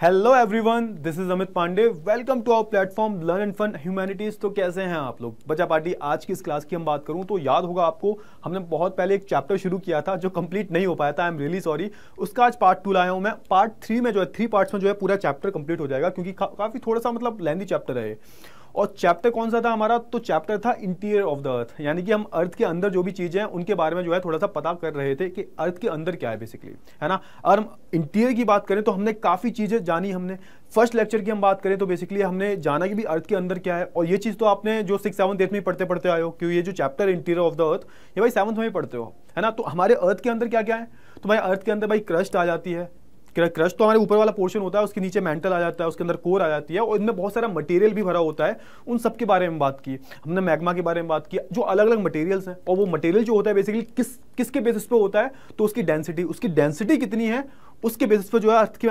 Hello everyone, this is Amit Pandey. Welcome to our platform learn and fun humanities. तो कैसे हैं आप लोग? बच्चा पार्टी, आज की इस क्लास की हम बात करूं तो याद होगा आपको, हमने बहुत पहले एक चैप्टर शुरू किया था जो कंप्लीट नहीं हो पाया था। I am really sorry. उसका आज पार्ट 2 लाया हूं मैं। पार्ट 3 में जो है 3 पार्ट्स में जो है पूरा चैप्टर कंप्लीट हो जाएगा, क्योंकि काफी थोड़ा सा मतलब लेंथी चैप्टर है। और चैप्टर कौन सा था हमारा? तो चैप्टर था इंटीरियर ऑफ द अर्थ, यानी कि हम अर्थ के अंदर जो भी चीजें हैं उनके बारे में जो है थोड़ा सा पता कर रहे थे कि अर्थ के अंदर क्या है बेसिकली, है ना। और हम इंटीरियर की बात करें तो हमने काफी चीजें जानी। हमने फर्स्ट लेक्चर की हम बात करें तो बेसिकली हमने जाना कि भी अर्थ के अंदर क्या है। और ये चीज तो आपने जो 6, 7, 8 में पढ़ते पढ़ते आए हो, क्योंकि ये जो chapter interior of the earth ये भाई 7th में ही पढ़ते हो, है ना। तो हमारे अर्थ के अंदर क्या क्या है? तो भाई अर्थ के अंदर भाई क्रस्ट आ जाती है। क्रस्ट तो हमारे ऊपर वाला पोर्शन होता है, उसके नीचे मेंटल आ जाता है, उसके अंदर कोर आ जाती है, और इनमें बहुत सारा मटेरियल भी भरा होता है। उन सब के बारे में बात की हमने। मैग्मा के बारे में बात की, जो अलग अलग मटेरियल्स हैं। और वो मटेरियल जो होता है बेसिकली किसके बेसिस पे होता है? तो उसकी डेंसिटी कितनी है उसके बेसिस पे जो है अर्थ के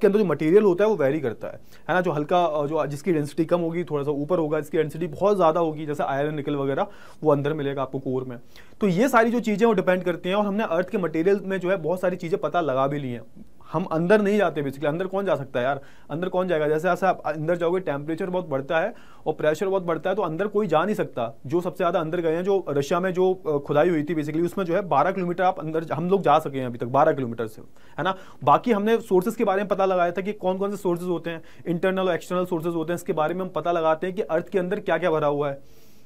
अंदर जो मटेरियल होता है वो वेरी करता है ना। जो हल्का, जो जिसकी डेंसिटी कम होगी थोड़ा सा ऊपर होगा, जिसकी डेंसिटी बहुत ज़्यादा होगी जैसे आयरन, निकल वगैरह, वो अंदर मिलेगा आपको कोर में। तो ये सारी जो चीज़ें वो डिपेंड करती हैं। और हमने अर्थ के मटेरियल में जो है बहुत सारी चीज़ें पता लगा भी ली हैं। हम अंदर नहीं जाते बेसिकली। अंदर कौन जा सकता है यार? अंदर कौन जाएगा? जैसे जैसे आप अंदर जाओगे टेम्परेचर बहुत बढ़ता है और प्रेशर बहुत बढ़ता है, तो अंदर कोई जा नहीं सकता। जो सबसे ज़्यादा अंदर गए हैं, जो रशिया में जो खुदाई हुई थी बेसिकली, उसमें जो है 12 किलोमीटर आप अंदर हम लोग जा सके हैं अभी तक, 12 किलोमीटर से, है ना। बाकी हमने सोर्सेज के बारे में पता लगाया था कि कौन कौन से सोर्सेज होते हैं, इंटरनल और एक्सटर्नल सोर्सेज होते हैं। इसके बारे में हम पता लगाते हैं कि अर्थ के अंदर क्या क्या भरा हुआ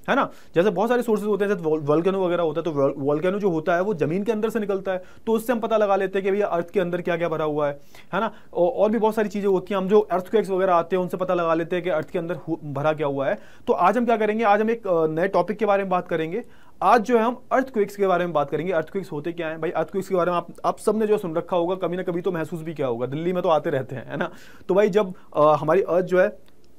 है ना। जैसे बहुत सारे सोर्सेज होते हैं, जैसे वोल्केनो वगैरह होता है, तो वोल्केनो जो होता है वो जमीन के अंदर से निकलता है, तो उससे हम पता लगा लेते हैं कि भैया अर्थ के अंदर क्या क्या भरा हुआ है ना। और भी बहुत सारी चीजें होती हैं। हम जो अर्थक्वेक्स वगैरह आते हैं उनसे पता लगा लेते हैं कि अर्थ के अंदर भरा क्या हुआ है। तो आज हम क्या करेंगे? आज हम एक नए टॉपिक के बारे में बात करेंगे। आज जो है हम अर्थक्वेक्स के बारे में बात करेंगे। अर्थक्वेक्स होते क्या है भाई? अर्थक्वेक्स के बारे में आप सबने जो सुन रखा होगा, कभी ना कभी तो महसूस भी किया होगा। दिल्ली में तो आते रहते हैं, है ना। तो भाई जब हमारी अर्थ जो है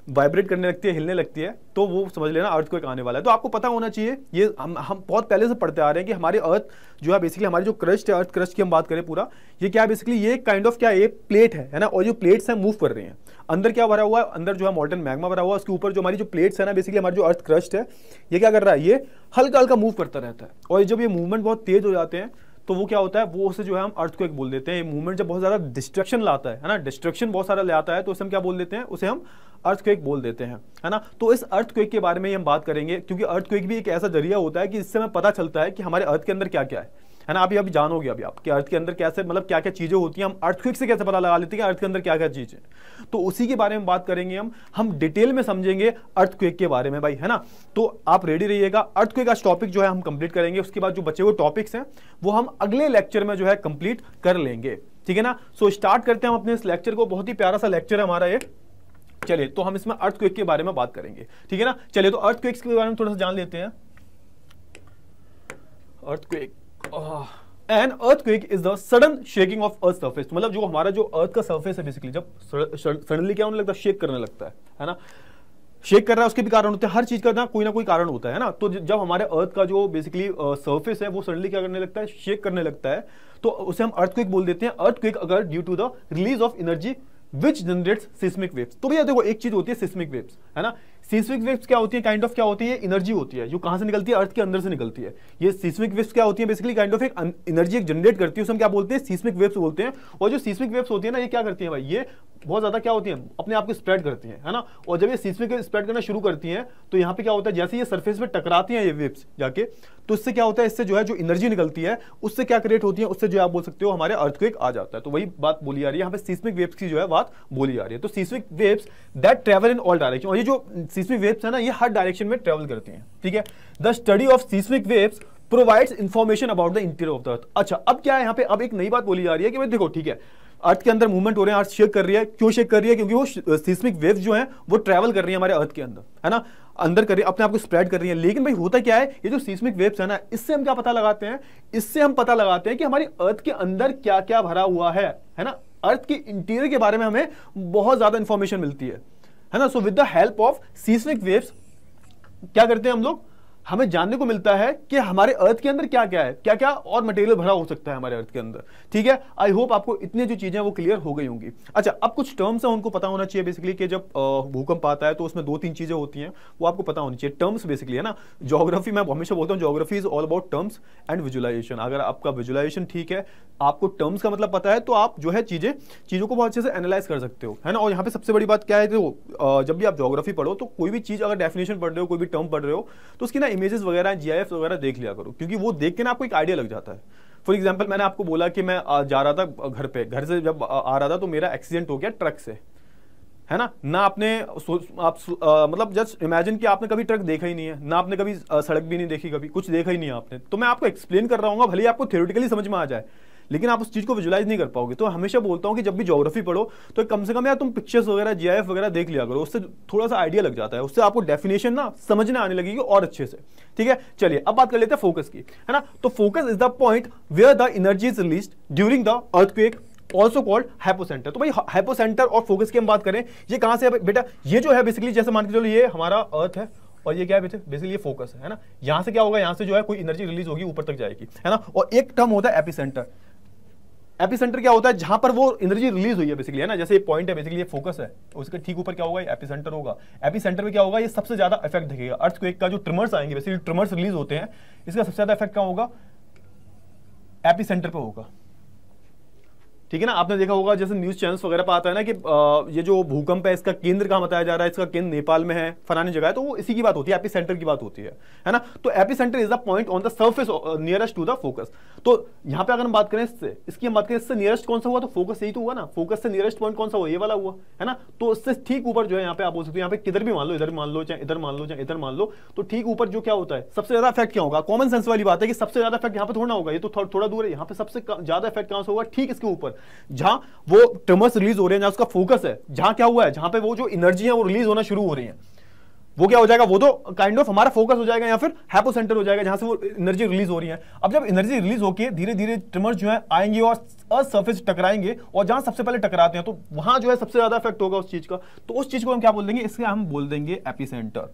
वाइब्रेट करने लगती है, हिलने लगती है, तो वो समझ लेना अर्थक्वेक आने वाला है। तो आपको पता होना चाहिए, ये हम बहुत पहले से पढ़ते आ रहे हैं कि हमारी अर्थ जो है बेसिकली, हमारी जो क्रस्ट है, अर्थ क्रस्ट की हम बात करें पूरा, ये क्या है बेसिकली? ये काइंड ऑफ क्या है? ये प्लेट है ना। और जो प्लेट्स हैं मूव कर रही हैं। अंदर क्या भरा हुआ है? अंदर जो है मॉल्टन मैग्मा भरा हुआ है। उसके ऊपर जो हमारी जो प्लेट्स है ना बेसिकली, हमारी जो अर्थ क्रस्ट है, ये क्या कर रहा है? ये हल्का हल्का मूव करता रहता है। और जब ये मूवमेंट बहुत तेज हो जाते हैं तो वो क्या होता है? वो उसे जो है हम अर्थक्वेक बोल देते हैं। ये मूवमेंट जब बहुत ज़्यादा डिस्ट्रक्शन लाता है ना, डिस्ट्रक्शन बहुत सारा ले आता है, तो उसे हम क्या बोल देते हैं? उसे हम अर्थक्वेक बोल देते हैं, है ना। तो इस अर्थक्वेक के बारे में हम बात करेंगे, क्योंकि अर्थक्वेक भी एक ऐसा जरिया होता है कि इससे हमें पता चलता है कि हमारे अर्थ के अंदर क्या क्या है ना। अभी जानोगे अभी आप कि अर्थ के अंदर कैसे, मतलब क्या क्या चीजें होती हैं। हम अर्थक्वेक से कैसे पता लगा लेते हैं कि अर्थ के अंदर क्या क्या चीजें, तो उसी के बारे में बात करेंगे हम डिटेल में समझेंगे अर्थक्वेक के बारे में भाई, है ना। तो आप रेडी रहिएगा। अर्थक्वेक का टॉपिक जो है हम कंप्लीट करेंगे। उसके बाद जो बचे हुए टॉपिक्स हैं वो हम अगले लेक्चर में जो है कंप्लीट कर लेंगे, ठीक है ना। सो स्टार्ट करते हैं हम अपने इस लेक्चर को। बहुत ही प्यारा सा लेक्चर है हमारा ये। चलिए, तो हम इसमें अर्थक्वेक के बारे में बात करेंगे, ठीक है ना। चलिए, तो अर्थक्वेक्स के बारे में थोड़ा सा जान लेते हैं। Earthquake, an earthquake is the sudden shaking of earth surface. मतलब जो हमारा जो अर्थ का सरफेस है बेसिकली, जब सडनली क्या होने लगता है? शेक करने लगता है ना। शेक कर रहा है, उसके भी कारण होते हैं। हर चीज का ना कोई कारण होता है ना। तो जब हमारे अर्थ का जो बेसिकली सरफेस है वो सडनली क्या करने लगता है? शेक करने लगता है, तो उसे हम अर्थक्वेक बोल देते हैं। अर्थक्वेक अगर due to the release of energy which generates seismic waves. तो भैया देखो, एक चीज होती है सिस्मिक वेव्स, है ना। सिस्मिक वेव्स क्या होती है? काइंड ऑफ क्या होती है? एनर्जी होती है जो कहां से निकलती है? अर्थ के अंदर से निकलती है। ये सिस्मिक वेव्स क्या होती है बेसिकली? काइंड ऑफ एक एनर्जी एक जनरेट करती है, उसे हम क्या बोलते हैं? सिस्मिक वेव्स बोलते हैं। और जो सिस्मिक वेव्स होती है ना, ये क्या करती है भाई? ये बहुत ज्यादा क्या होती है? अपने आप को स्प्रेड करती है ना। और जब ये सिस्मिक स्प्रेड करना शुरू करती हैं, तो यहाँ पे क्या होता है? जैसे ये सरफेस में टकराती हैं ये वेव्स जाके, तो इससे क्या होता है? इससे जो है जो एनर्जी निकलती है उससे क्या क्रिएट होती है? उससे जो आप बोल सकते हो हमारे अर्थक्वेक आ जाता है। तो वही बात बोली जा रही है यहाँ पे, सिस्मिक वेव्स की जो है बात बोली जा रही है। तो seismic waves that travel in all direction. और ये जो सिस्मिक वेव्स है ना, ये हर डायरेक्शन में ट्रेवल करती हैं, ठीक है। The study of seismic waves provides information about the interior of the earth. अच्छा, अब क्या है यहाँ पे? अब एक नई बात बोली जा रही है कि भाई देखो, ठीक है, अर्थ के अंदर मूवमेंट हो रहे हैं, अर्थ शेक कर रही है। क्यों शेक कर रही है? क्योंकि वो सिस्मिक वेव्स जो हैं वो ट्रैवल कर रही है हमारे अर्थ के अंदर, है ना। अंदर कर रही है, अपने आप को स्प्रेड कर रही है। लेकिन भाई होता क्या है? ये जो सिस्मिक वेव्स है ना, इससे हम क्या पता लगाते हैं? इससे हम पता लगाते हैं कि हमारी अर्थ के अंदर क्या क्या भरा हुआ है ना। अर्थ के इंटीरियर के बारे में हमें बहुत ज्यादा इंफॉर्मेशन मिलती है ना। So with the help of seismic waves क्या करते हैं हम लोग? हमें जानने को मिलता है कि हमारे अर्थ के अंदर क्या क्या है, क्या क्या और मटेरियल भरा हो सकता है हमारे अर्थ के अंदर। ठीक है, आई होप आपको इतनी जो चीजें वो क्लियर हो गई होंगी। अच्छा, अब कुछ टर्म्स है उनको पता होना चाहिए बेसिकली कि जब भूकंप आता है तो उसमें 2-3 चीजें होती हैं, वो आपको पता होनी चाहिए। टर्म्स बेसिकली है ना, ज्योग्राफी मैं हमेशा बोलता हूँ geography is all about terms and visualization. अगर आपका विजुअलाइजेशन ठीक है, आपको टर्म्स का मतलब पता है, तो आप जो है चीजों को बहुत अच्छे से एनालाइज कर सकते हो, है ना। और यहाँ पे सबसे बड़ी बात क्या है, तो जब भी आप ज्योग्राफी पढ़ो तो कोई भी चीज अगर डेफिनेशन पढ़ रहे हो, कोई भी टर्म पढ़ रहे हो, तो उसकी ना इमेजेस वगैरह जीआईएफ वगैरह देख लिया करो, क्योंकि वो देख के ना आपको एक आइडिया लग जाता है। फॉर एग्जाम्पल, मैंने आपको बोला कि मैं जा रहा था घर से जब आ रहा था तो मेरा एक्सीडेंट हो गया ट्रक से, है ना। ना आपने मतलब जस्ट इमेजिन कि आपने कभी ट्रक देखा ही नहीं है, ना आपने कभी सड़क भी नहीं देखी, कभी कुछ देखा ही नहीं है आपने, तो मैं आपको एक्सप्लेन कर रहा हूँ, भले ही आपको थ्योरेटिकली समझ में आ जाए, लेकिन आप उस चीज को विजुलाइज नहीं कर पाओगे। तो हमेशा बोलता हूं कि जब भी ज्योग्राफी पढ़ो तो कम से कम यार तुम पिक्चर्स वगैरह जीआईएफ वगैरह देख लिया करो, उससे थोड़ा सा आइडिया लग जाता है, उससे आपको डेफिनेशन ना समझने आने लगेगी और अच्छे से। ठीक है, चलिए अब बात कर लेते हैं फोकस की, है ना। तो focus is the point where the energy is released during the earthquake, also called hypocentre. तो भाई हाइपोसेंटर और फोकस की हम बात करें, ये कहां से है बेटा, ये जो है बेसिकली जैसे मान के चलो ये हमारा अर्थ है और ये क्या है बेसिकली ये फोकस है ना। यहां से क्या होगा, यहां से जो है कोई एनर्जी रिलीज होगी, ऊपर तक जाएगी, है ना। और एक टर्म होता है एपिसेंटर। एपिसेंटर क्या होता है, जहां पर वो एनर्जी रिलीज हुई है बेसिकली, है ना। जैसे ये पॉइंट है बेसिकली, ये फोकस है, उसके ठीक ऊपर क्या होगा, ये एपिसेंटर होगा। एपिसेंटर में क्या होगा, ये सबसे ज्यादा इफेक्ट दिखेगा। अर्थक्वेक का जो ट्रिमर्स आएंगे, बेसिकली ट्रिमर्स रिलीज होते हैं, इसका सबसे ज्यादा इफेक्ट क्या होगा, एपिसेंटर पे होगा। ठीक है ना। आपने देखा होगा जैसे न्यूज चैनल्स वगैरह पर आता है ना कि ये जो भूकंप है इसका केंद्र कहां बताया जा रहा है, इसका केंद्र नेपाल में है, फलानी जगह है, तो वो इसी की बात होती है, एपिसेंटर की बात होती है ना। तो epicentre is the point on the surface nearest to the focus. तो यहां पे अगर हम बात करें इसकी हम बात करें, इससे नियरेस्ट कौन सा हुआ, तो फोकस यही तो हुआ ना। फोकस से नियरेस्ट पॉइंट कौन सा हुआ, ये वाला हुआ, है ना। तो इससे ठीक ऊपर जो है यहाँ पे आप बोल सकते हो, यहाँ पे किधर भी मान लो, इधर मान लो, चाहे इधर मान लो, चाहे इधर मान लो, तो ठीक ऊपर जो क्या होता है, सबसे ज्यादा इफेक्ट क्या होगा। कॉमन सेंस वाली बात है कि सबसे ज्यादा इफेक्ट यहाँ पे थोड़ा होगा, ये तो थोड़ा दूर है, यहाँ पे सबसे ज्यादा इफेक्ट कहां से होगा, ठीक इसके ऊपर, जहां वो ट्रिमर्स रिलीज हो रहे हैं, जहां उसका फोकस है, जहां क्या हुआ है, जहां पे वो जो एनर्जी है वो रिलीज होना शुरू हो रही है, वो क्या हो जाएगा, वो तो काइंड ऑफ हमारा फोकस हो जाएगा या फिर हाइपोसेंटर हो जाएगा, जहां से वो एनर्जी रिलीज हो रही है। अब जब एनर्जी रिलीज होकर धीरे धीरे ट्रिमर्स जो है आएंगे और अर्थ सरफेस टकराएंगे, और जहां सबसे पहले टकराते हैं तो वहां जो है सबसे ज्यादा इफेक्ट होगा उस चीज का। तो उस चीज को हम क्या बोल देंगे, इससे हम बोल देंगे एपिसेंटर,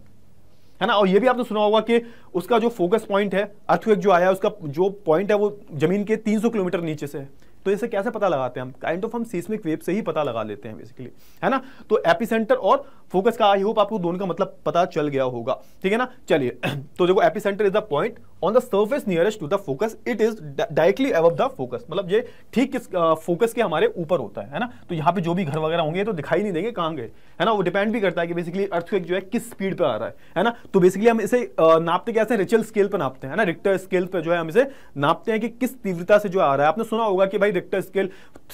है ना। और ये भी आपने सुना होगा कि उसका जो फोकस पॉइंट है, अर्थक्वेक जो आया उसका जो पॉइंट है वो जमीन के 300 किलोमीटर नीचे से है। तो इसे कैसे पता लगाते हैं हम, काइंड ऑफ हम सीस्मिक वेव से ही पता लगा लेते हैं बेसिकली, है ना। तो एपिसेंटर और फोकस का आई होप आपको दोनों का मतलब पता चल गया होगा, ठीक है ना। चलिए, तो देखो epicentre is the point on the surface nearest to the focus, it is directly above the focus, मतलब ये ठीक किस फोकस के हमारे ऊपर होता है ना। तो यहाँ पे जो भी घर वगैरह होंगे तो दिखाई नहीं देंगे कहाँ गए, है ना। वो डिपेंड भी करता है कि बेसिकली अर्थक्वेक जो है किस स्पीड पे आ रहा है ना। तो बेसिकली हम इसे नापते कैसे, रिचल स्केल पे नापते हैं ना, रिक्टर स्केल पे जो है हम इसे नापते हैं कि किस तीव्रता से जो आ रहा है। आपने सुना होगा कि भाई रिक्टर स्केल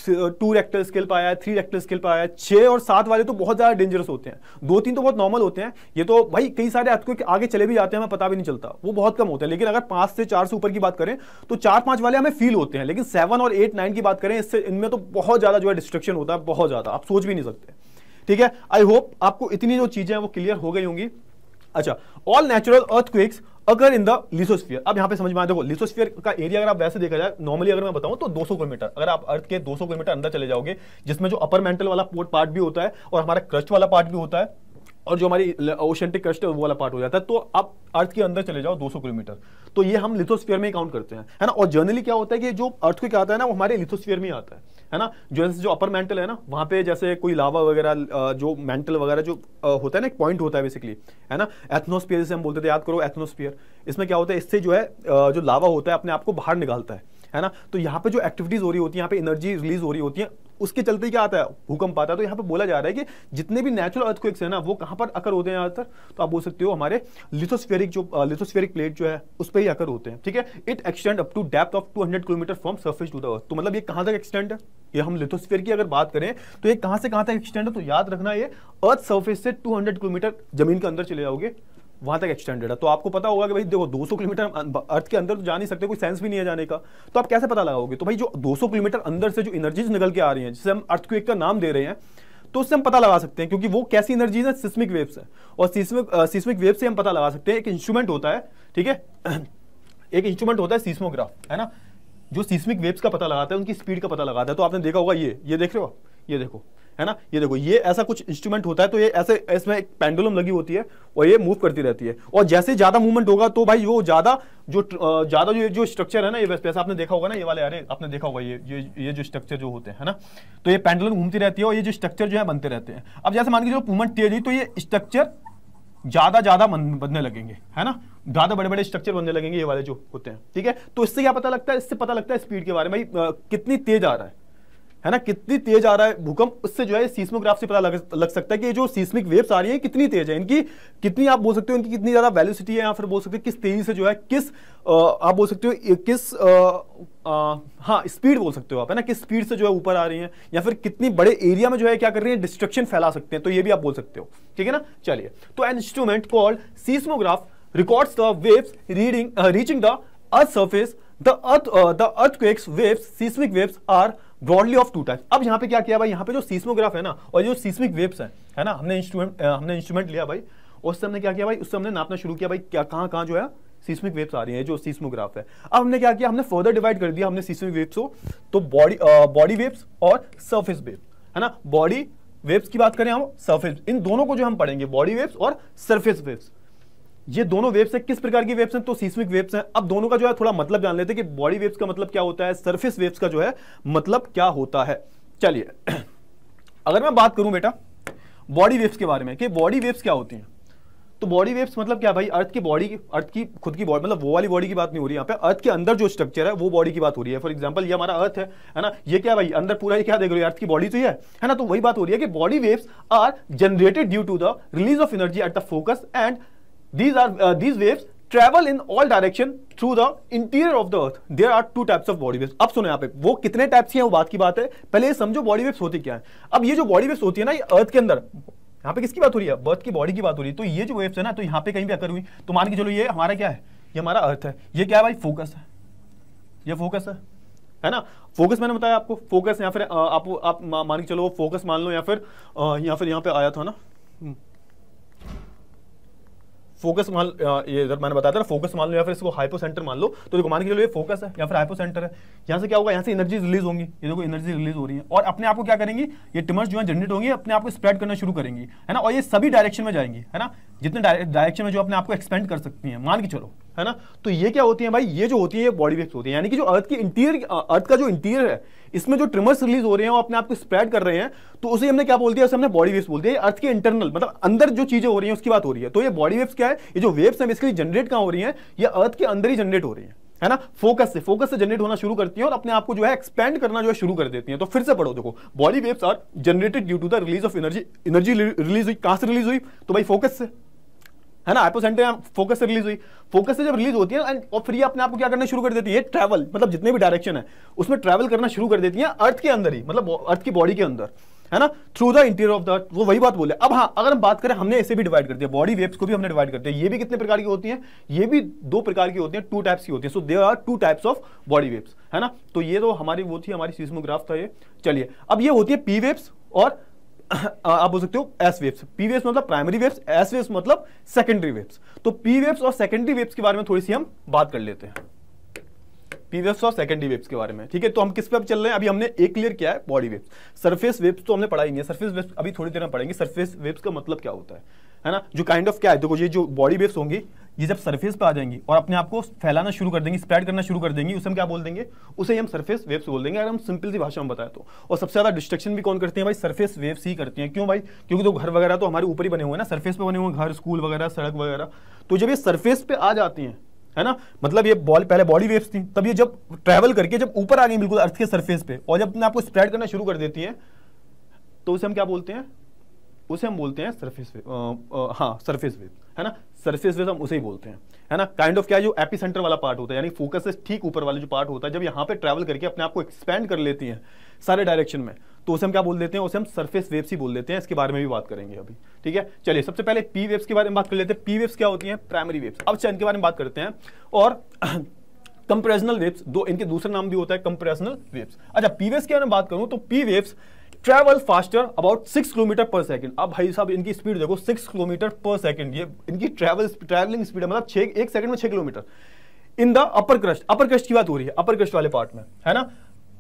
2 रेक्टर स्केल पे आया, 3 रेक्टर स्केल पे आया, 6 और 7 वाले तो बहुत ज्यादा डेंजरस होते हैं, 2-3 तो बहुत नॉर्मल होते हैं। ये तो भाई कई सारे अर्थक्वेक आगे चले भी जाते हैं, हमें पता भी नहीं चलता, वो बहुत कम होते हैं। लेकिन अगर 5 से 4 से ऊपर की बात करें तो 4-5 वाले हमें फील होते हैं, लेकिन 7 और 8, 9 की बात करें, इससे इनमें तो बहुत ज्यादा जो है डिस्ट्रक्शन होता है, बहुत ज्यादा, आप सोच भी नहीं सकते। ठीक है, आई होप आपको इतनी जो चीजें हैं वो क्लियर हो गई होंगी। अच्छा, ऑल नेचुरल अर्थक्वेक्स अगर इन द लिथोस्फीयर, अब यहां पे समझ में आया, देखो लिथोस्फीयर का एरिया अगर आप वैसे देखा जाए नॉर्मली अगर मैं बताऊं तो 200 किलोमीटर, अगर आप अर्थ के 200 किलोमीटर अंदर चले जाओगे, जिसमें जो अपर मेंटल वाला पार्ट भी होता है और हमारा क्रस्ट वाला पार्ट भी होता है और जो हमारी ओशेंटिक क्रस्ट है वो वाला पार्ट हो जाता है, तो आप अर्थ के अंदर चले जाओ 200 किलोमीटर, तो ये हम लिथोस्फीयर में काउंट करते हैं, है ना। और जनरली क्या होता है कि जो अर्थक्वेक आता है ना वो हमारे लिथोस्फीयर में आता है ना। जो अपर मेंटल है ना, वहां पे जैसे कोई लावा वगैरह जो मेंटल वगैरह जो होता है ना, एक पॉइंट होता है बेसिकली, है ना। एथनोस्फीयर से हम बोलते थे, याद करो एथनोस्फीयर, इसमें क्या होता है, इससे जो है जो लावा होता है अपने आप को बाहर निकालता है ना। तो यहाँ पे जो एक्टिविटीज हो रही होती है, यहाँ पे एनर्जी रिलीज हो रही होती है, उसके चलते क्या आता है, भूकंप आता है। तो यहाँ पे बोला जा रहा है कि जितने भी नेचुरल अर्थक्वेक्स है ना वो कहाँ पर अकर होते हैं ज्यादातर, तो आप बोल सकते हो हमारे लिथोस्फेरिक प्लेट जो है उस पर ही अकर होते हैं। ठीक है, it extend up to depth of 200 kilometre from surface to the earth. तो मतलब ये कहाँ तक एक्सटेंड है, ये हम लिथोस्फीयर की अगर बात करें तो ये कहाँ से कहाँ तक एक्सटेंड है, तो याद रखना ये अर्थ सरफेस से 200 किलोमीटर जमीन के अंदर चले जाओगे वहां तक एक्सटेंडेड है। तो आपको पता होगा कि भाई देखो 200 किलोमीटर अर्थ के अंदर तो जा नहीं सकते, कोई सेंस भी नहीं है जाने का, तो आप कैसे पता लगाओगे। तो भाई जो 200 किलोमीटर अंदर से जो एनर्जीज निकल के आ रही हैं, जिसे हम अर्थक्वेक का नाम दे रहे हैं, तो उससे हम पता लगा सकते हैं, क्योंकि वो कैसी एनर्जीज है, सिस्मिक वेव्स है। और सिस्मिक वेव से हम पता लगा सकते हैं। एक इंस्ट्रूमेंट होता है, ठीक है, एक इंस्ट्रूमेंट होता है सीस्मोग्राफ, है ना, जो सिस्मिक वेव्स का पता लगाता है, उनकी स्पीड का पता लगाता है। तो आपने देखा होगा ये देख रहे हो, ये देखो, है ना। ये देखो, ये ऐसा कुछ इंस्ट्रूमेंट होता है, तो ये ऐसे इसमें एक पेंडुलम लगी होती है और ये मूव करती रहती है, और जैसे ज्यादा मूवमेंट होगा तो भाई वो ज्यादा जो स्ट्रक्चर है ना, ये वैसे आपने देखा होगा ना, ये वाले, अरे आपने देखा होगा ये जो स्ट्रक्चर जो होते हैं ना, तो ये पेंडुलम घूमती रहती है और ये जो स्ट्रक्चर जो है बनते रहते हैं। अब जैसे मान के चलो मूवमेंट तेज हुई तो ये स्ट्रक्चर ज्यादा बनने लगेंगे, है ना, ज्यादा बड़े बड़े स्ट्रक्चर बनने लगेंगे ये वाले जो होते हैं, ठीक है। तो इससे क्या पता लगता है, इससे पता लगता है स्पीड के बारे में, भाई कितनी तेज आ रहा है ना, कितनी तेज आ रहा है भूकंप। उससे जो है सीस्मोग्राफ से पता लग सकता है कि ये जो सीस्मिक वेव्स आ रही है कितनी तेज है, इनकी कितनी, आप बोल सकते हो इनकी कितनी ज्यादा वेलोसिटी है, या फिर बोल सकते हो किस तेजी से जो है, किस आप बोल सकते हो किस हाँ स्पीड बोल सकते हो आप, है ना, किस स्पीड से जो है ऊपर आ रही है, या फिर कितनी बड़े एरिया में जो है क्या कर रही है, डिस्ट्रक्शन फैला सकते हैं, तो ये भी आप बोल सकते हो, ठीक है ना। चलिए, तो an instrument called seismograph records the waves reaching the earth surface. The earthquakes waves, seismic waves are broadly of two types। अब यहाँ पे क्या किया भाई, यहाँ पे जो सीस्मोग्राफ है ना और जो सीस्मिक वेव्स है ना, हमने इंस्ट्रूमेंट लिया भाई, उससे हमने क्या किया भाई, उससे हमने नापना शुरू किया भाई, क्या कहाँ जो है सीस्मिक वेव्स आ रही है, जो सीस्मोग्राफ है। अब हमने क्या किया, हमने फर्दर डिवाइड कर दिया हमने सीस्मिक वेव्स को, तो बॉडी वेव्स और सरफेस वेव, है ना। बॉडी वेव्स की बात करें हम, सरफेस, इन दोनों को जो हम पढ़ेंगे, बॉडी वेव्स और सरफेस वेव्स, ये दोनों वेव्स है, किस प्रकार की वेव्स हैं, तो सीस्मिक वेव्स हैं। अब दोनों का जो है थोड़ा मतलब जान लेते हैं कि बॉडी वेव्स का मतलब क्या होता है, सरफेस वेव्स का जो है मतलब क्या होता है। चलिए, अगर मैं बात करूं बेटा बॉडी वेव्स के बारे में कि बॉडी वेव्स क्या होती हैं, तो बॉडी वेव्स मतलब क्या भाई, अर्थ की बॉडी, अर्थ की खुद की बॉडी, मतलब वो वाली बॉडी की बात नहीं हो रही यहाँ पे, अर्थ के अंदर जो स्ट्रक्चर है वो बॉडी की बात हो रही है। फॉर एग्जांपल ये हमारा अर्थ है ना, ये क्या भाई अंदर पूरा ये क्या देख रहे हो, अर्थ की बॉडी तो है ना, तो वही बात हो रही है कि body waves are generated due to the release of energy at the focus, and these waves travel in all direction through the interior of the earth। there are two types of body waves। अब सुनो यहाँ पे वो कितने types की हैं वो बात की बात है, पहले ये समझो बॉडी वेव्स होती क्या है। अब ये जो बॉडी वेव्स होती है ना, ये अर्थ के अंदर, यहाँ पे किसकी बात हो रही है, अर्थ की बॉडी की बात हो रही है। तो ये जो वेव्स है ना, तो यहाँ पे कहीं भी अकर हुई तो मान के चलो ये हमारा क्या है, ये हमारा अर्थ है, ये क्या है भाई, फोकस है, ये फोकस है ना। फोकस मैंने बताया आपको, फोकस, या फिर आप मान के चलो फोकस मान लो, या फिर यहाँ पे आया था ना फोकस मान, ये इधर मैंने बताया था ना, फोकस मान लो या फिर इसको हाइपो सेंटर मान लो, तो देखो मान के चलो ये फोकस है या फिर हाइपो सेंटर है, यहाँ से क्या होगा, यहाँ से एनर्जी रिलीज होंगी, ये देखो एनर्जी रिलीज हो रही है, और अपने आप को क्या करेंगी, ये ट्यूमर्स जो है जनरेट होंगी, अपने आप को स्प्रेड करना शुरू करेंगी, है ना, और ये सभी डायरेक्शन में जाएंगी, है ना, जितने डायरेक्शन में जो अपने आप को एक्सपेंड कर सकती हैं, मान के चलो, है ना। तो ये क्या होती है भाई, ये जो होती है ये बॉडी वेव्स होती है, यानी कि जो अर्थ की इंटीरियर, अर्थ का जो इंटीरियर है, इसमें जो ट्रिमर्स रिलीज हो रहे हैं वो अपने आप को स्प्रेड कर रहे हैं, तो उसे हमने क्या बोल दिया, उसे हमने बॉडी वेव्स बोल दिया। अर्थ के इंटरनल मतलब अंदर जो चीजें हो रही हैं उसकी बात हो रही है। तो ये बॉडी वेव्स क्या है, ये जो वेव्स हैं बेसिकली जनरेट कहां हो रही हैं, ये अर्थ के अंदर ही जनरेट हो रही है ना, फोकस से जनरेट होना शुरू करती हैं और अपने आप को जो है एक्सपेंड करना जो है शुरू कर देती हैं। तो फिर से पढ़ो, देखो body waves are generated due to the release of energy. Energy release हुई कहां से रिलीज हुई, तो भाई फोकस से, है ना, हाइपोसेंटर फोकस से रिलीज हुई, फोकस से जब रिलीज होती है और फिर ये अपने आप को क्या करना शुरू कर देती है, ट्रैवल, मतलब जितने भी डायरेक्शन है उसमें ट्रैवल करना शुरू कर देती है अर्थ के अंदर ही, मतलब अर्थ की बॉडी के अंदर, है ना, through the interior of the earth. वो वही बात बोले। अब हाँ, अगर हम बात करें, हमने ऐसे भी डिवाइड कर दिया, बॉडी वेव्स को भी हमने डिवाइड कर दिया। ये भी कितने प्रकार की होती हैं, ये भी दो प्रकार की होती हैं, टू टाइप्स की होती है। So there are two types of body waves, है ना। तो ये तो हमारी वो थी, हमारी सीस्मोग्राफ था ये। चलिए, अब ये होती है पी वेव्स और आप बोल सकते हो एस वेव्स। पी वेव्स मतलब प्राइमरी वेव्स, एस वेव्स मतलब सेकेंडरी वेव्स। तो पी वेव्स और सेकेंडरी वेव्स के बारे में थोड़ी सी हम बात कर लेते हैं, पी वेव्स और सेकेंडरी वेव्स के बारे में, ठीक है। तो हम किस पे चल रहे हैं, अभी हमने एक क्लियर किया है बॉडी वेव्स। सरफेस वेव्स तो हमने पढ़ा ही नहीं है, सरफेस वेव्स अभी थोड़ी देर में पढ़ेंगे। सरफेस वेव्स का मतलब क्या होता है ना, जो काइंड ऑफ क्या है, देखो ये जो बॉडी वेव्स होंगी ये जब सरफेस पे आ जाएंगी और अपने आप को फैलाना शुरू कर देंगी, स्प्रेड करना शुरू कर देंगी, उसे हम क्या बोल देंगे, उसे हम सरफेस वेव्स बोल देंगे, अगर हम सिंपल सी भाषा में बताएं तो। और सबसे ज्यादा डिस्ट्रक्शन भी कौन करते हैं भाई, सरफेस वेव्स ही करती हैं। क्यों भाई, क्योंकि तो घर वगैरह तो हमारे ऊपर ही बने हुए हैं ना, सरफेस पे बने हुए घर, स्कूल वगैरह, सड़क वगैरह। तो जब ये सरफेस पे आ जाती हैं, है ना, मतलब ये पहले बॉडी वेव्स थी, तब ये जब ट्रैवल करके जब ऊपर आ गई बिल्कुल अर्थ के सरफेस पे और जब अपने आप को स्प्रेड करना शुरू कर देती है, तो उसे हम क्या बोलते हैं, उसे हम बोलते हैं सरफेस वेव। हाँ, सरफेस वेव, है ना, सरफेस वेव हम उसे ही बोलते हैं, है ना। काइंड ऑफ क्या है, जो एपिसेंटर वाला पार्ट होता है, यानी फोकस से ठीक ऊपर वाला जो पार्ट होता है, जब यहाँ पे ट्रैवल करके अपने आप को एक्सपेंड कर लेती हैं सारे डायरेक्शन में, तो उसे हम क्या बोल देते हैं, उसे हम सरफेस वेव्स ही बोल देते हैं। इसके बारे में भी बात करेंगे अभी, ठीक है। चलिए, सबसे पहले पी वेव्स के बारे में बात कर लेते हैं। पी वेव्स क्या होती हैं, प्राइमरी वेव्स। अब इनके बारे में बात करते हैं। और कंप्रेशनल वेव्स, दो इनके दूसरा नाम भी होता है कंप्रेशनल वेव्स। अच्छा, पी वेव्स के बारे में बात करूं तो P waves travel faster about 6 kilometre पर सेकंड। अब भाई साहब इनकी स्पीड देखो, 6 किलोमीटर पर सेकंड, ये इनकी ट्रैवलिंग स्पीड है, मतलब 1 सेकंड में 6 kilometre in the upper crust. Upper crust की बात हो रही है, अपर क्रस्ट वाले पार्ट में, है ना।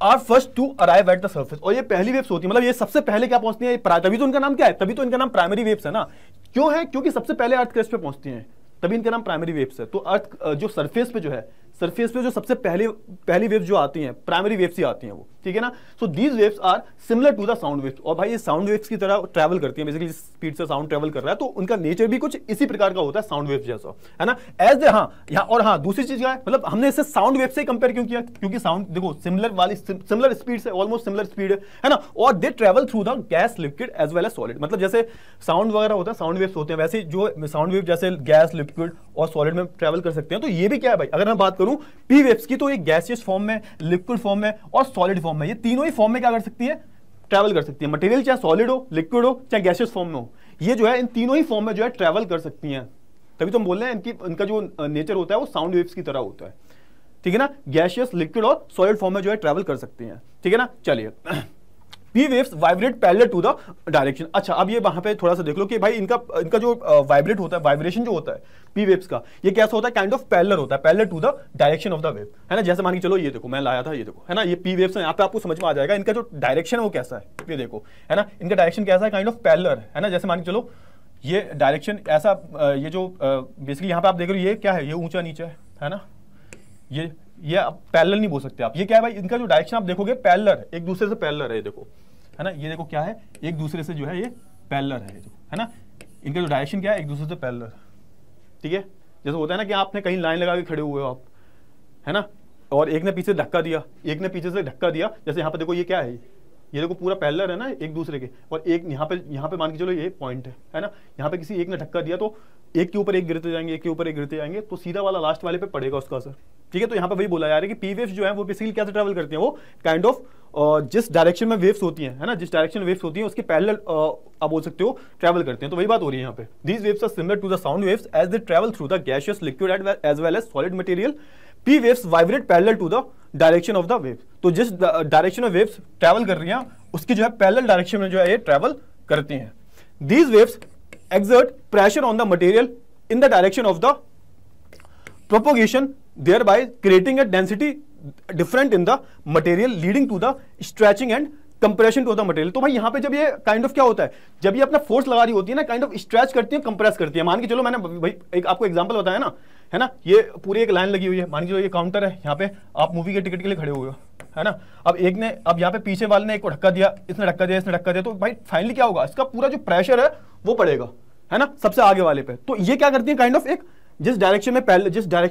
Are first to arrive at the surface, और ये पहली वेव्स होती है, मतलब ये सबसे पहले क्या पहुंचती है, तभी तो इनका नाम क्या है, तभी तो इनका नाम प्राइमरी वेव्स है ना। क्यों है? क्योंकि सबसे पहले अर्थ क्रस्ट पे पहुंचती हैं, तभी इनका नाम प्राइमरी वेव्स है। तो अर्थ जो सरफेस पे जो है, सरफेस पे जो सबसे पहली वेव्स जो आती हैं, प्राइमरी वेव्स ही आती हैं वो, ठीक है ना। So these waves are similar to the sound waves, और भाई ये साउंड वेव्स की तरह ट्रैवल करती हैं, बेसिकली स्पीड से साउंड ट्रैवल कर रहा है, तो उनका नेचर भी कुछ इसी प्रकार का होता है साउंड वेव्स जैसा, है ना। एज दूसरी चीज क्या है, मतलब हमने इसे साउंड वेव से कंपेयर क्यों किया, क्योंकि साउंड देखो सिमिलर स्पीड से, ऑलमोस्ट सिमिलर स्पीड है ना, और they travel through the gas, liquid as well as solid. मतलब जैसे साउंड वगैरह होता है, साउंड वेव्स होते हैं, वैसे जो साउंड वेव जैसे गैस, लिक्विड और सॉलिड में ट्रैवल कर सकते हैं, तो ये भी क्या है भाई, अगर मैं बात करूं पी वेव्स की, तो ये गैसियस फॉर्म में, लिक्विड फॉर्म में और सॉलिड फॉर्म में, ये तीनों ही फॉर्म में क्या कर सकती है, ट्रैवल कर सकती है। मटेरियल चाहे सॉलिड हो, लिक्विड हो, चाहे गैसियस फॉर्म में हो, ये जो है इन तीनों ही फॉर्म में जो है ट्रैवल कर सकती हैं। तभी तो हम बोल रहे हैं इनका जो नेचर होता है वो साउंड वेव्स की तरह होता है, ठीक है ना। गैसियस, लिक्विड और सॉलिड फॉर्म में जो है ट्रैवल कर सकती हैं, ठीक है ना। चलिए, P waves vibrate parallel to the direction. अच्छा, अब ये वहां पे थोड़ा सा देख लो कि भाई इनका जो वाइब्रेट होता है, वाइब्रेशन जो होता है पी वेव्स का, ये कैसा होता है, काइंड ऑफ पैरेलल होता है, parallel to the direction of the wave, है ना। जैसे मान के चलो, ये देखो मैं लाया था, ये देखो, है ना, ये पी वेव्स है, यहाँ पे आपको समझ में आ जाएगा इनका जो डायरेक्शन है वो कैसा है, ये देखो, है ना, इनका डायरेक्शन कैसा है, काइंड ऑफ पैरेलल है ना। जैसे मान के चलो ये डायरेक्शन ऐसा, ये जो बेसिकली यहाँ पे आप देख रहे हो, ये क्या है, ये ऊंचा नीचा है ना, ये पैरेलल नहीं बोल सकते आप, ये क्या है भाई, इनका जो डायरेक्शन आप देखोगे पैरेलल, एक दूसरे से पैरेलल है, ये देखो, है ना, ये देखो क्या है, एक दूसरे से जो है ये पैरेलल है ना, इनका जो डायरेक्शन क्या है, एक दूसरे से पैरेलल, ठीक है। जैसे होता है ना कि आपने कहीं लाइन लगा के खड़े हुए हो आप, है ना, और एक ने पीछे धक्का दिया, एक ने पीछे से धक्का दिया, जैसे यहाँ पे देखो ये क्या है, ये देखो पूरा पैरेलल है ना एक दूसरे के, और एक यहाँ पे मान के चलो ये पॉइंट है ना, यहाँ पे किसी एक ने धक्का दिया तो एक के ऊपर एक गिरते जाएंगे, एक के ऊपर एक गिरते जाएंगे, तो सीधा वाला लास्ट वाले पे पड़ेगा उसका असर, ठीक है। तो यहाँ पे वही बोला जा रहा है कि पी वेव्स जो है वो बेसिकली कैसे ट्रैवल करती हैं, वो काइंड ऑफ जिस डायरेक्शन में वेव्स होती हैं, है ना, जिस डायरेक्शन में वेव्स होती हैं उसके पैरेलल आप बोल सकते हो ट्रैवल करते हैं। तो वही बात हो रही है यहाँ पे, these waves are similar to the sound waves as they travel through the gaseous, liquid as well as solid material. P waves vibrate parallel to the direction of the wave, तो जिस डायरेक्शन में waves travel कर रही हैं उसकी जो है parallel direction में जो है ये ट्रैवल करती हैं। These waves exert pressure on the material in the direction of the propagation, thereby creating a density different in the material, leading to the stretching and compression to the material. तो भाई यहाँ पे जब ये kind of क्या होता है, जब ये अपना फोर्स लगा रही होती है ना, काइंड ऑफ स्ट्रेच करती है, कंप्रेस करती है। मान के चलो मैंने भाई एक आपको एग्जांपल बताया ना, है ना, ये पूरी एक लाइन लगी हुई है, मान के चलो ये काउंटर है, यहाँ पे आप मूवी के टिकट के लिए खड़े हुए हो, है ना। अब यहाँ पे पीछे वाले ने एक को धक्का दिया, इसने धक्का दिया, इसने धक्का दिया, तो भाई फाइनली क्या होगा, इसका पूरा जो प्रेशर है वो पड़ेगा, है ना, सबसे आगे वाले पे। तो ये क्या करती है, काइंड ऑफ एक जिस डायरेक्शन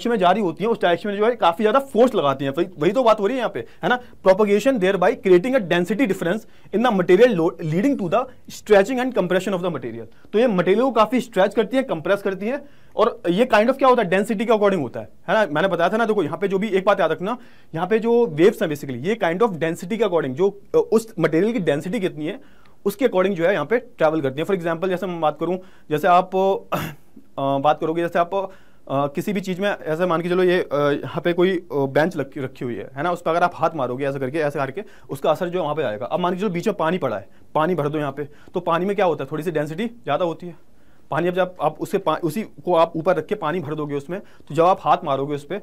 में जा रही होती है उस डायरेक्शन में जो है काफी ज्यादा फोर्स लगाती हैं। वही तो बात हो रही है यहाँ पे, है ना। Propagation thereby creating a density difference in the material load leading to the stretching and compression of the material. तो ये मटेरियल को काफी स्ट्रेच करती है, कंप्रेस करती है, और ये काइंड ऑफ क्या होता है, डेंसिटी के अकॉर्डिंग होता है ना। मैंने बताया था ना, देखो यहाँ पे जो भी एक बात याद रखना, यहाँ पे जो वेव्स है बेसिकली ये काइंड ऑफ डेंसिटी के अकॉर्डिंग, जो उस मटेरियल की डेंसिटी कितनी है उसके अकॉर्डिंग जो है यहाँ पे ट्रैवल करती है। फॉर एग्जाम्पल जैसे मैं बात करूँ, जैसे आप बात करोगे, जैसे आप किसी भी चीज़ में ऐसे मान के चलो ये यहाँ पे कोई बेंच रखी हुई है ना, उस पर अगर आप हाथ मारोगे ऐसे करके उसका असर जो वहाँ पे आएगा। अब मान के चलो बीच में पानी पड़ा है, पानी भर दो यहाँ पे, तो पानी में क्या होता है, थोड़ी सी डेंसिटी ज़्यादा होती है पानी। अब जब आप उसी को आप ऊपर रख के पानी भर दोगे उसमें, तो जब आप हाथ मारोगे उस पर